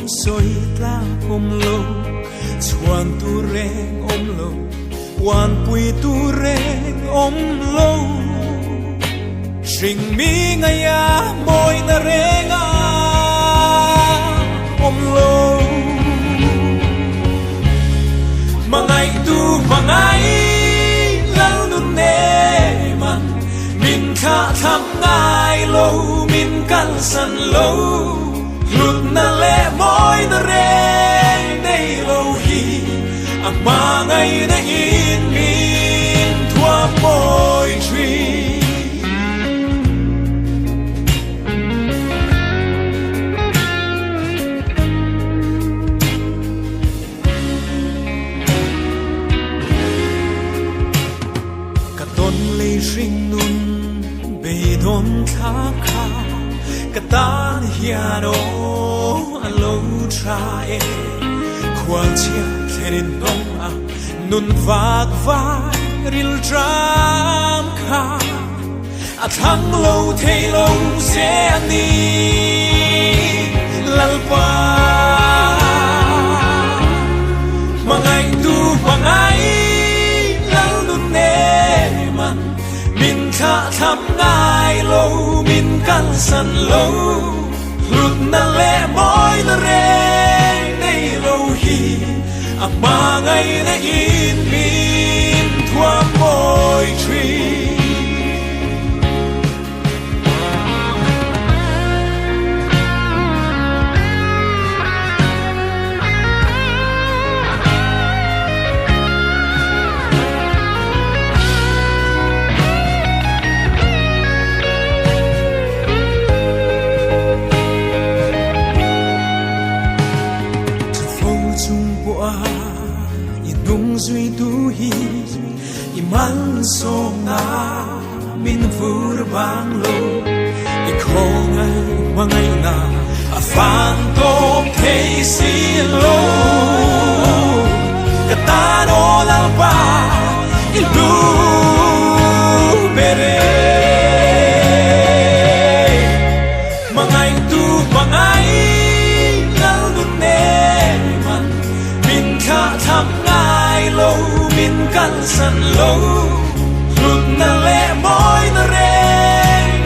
soi tla om lo chuan tu reng om lo wan pui tu reng om lo sing mi ngaya moi na renga om lo mangai tu mangai lal nun ne man min kha tham ngai lo min kan san lo lut na le moi na reng nei lo hi mangai na in min thua moi tri Ring nun be don kha kha katan hiano alo trae kwal chia kherin dong a nun vak vai ril dram kha a thang lo thei lo se ani lalpa mangai tu mangai lal nun ne man min kha tham ngai lo min kan san lo lut na le moi na re nei lo hi a ma ngai na in min thua moi tri duy tu hi iman so na min vur bang lo I khong ai mangai na a fan to thei si lo katano la ba il du bere mangai tu mangai lal du ne man min kha tham lo min kan san lo lut na le moi na re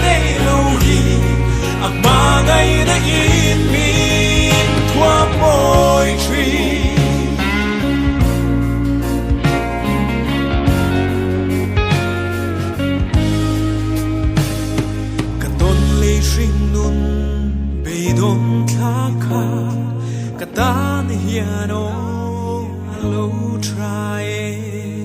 nei lo hi a ma ngai na in min thua moi tri ka ton le ring nun be don kha kha ka tan hiano Hello, try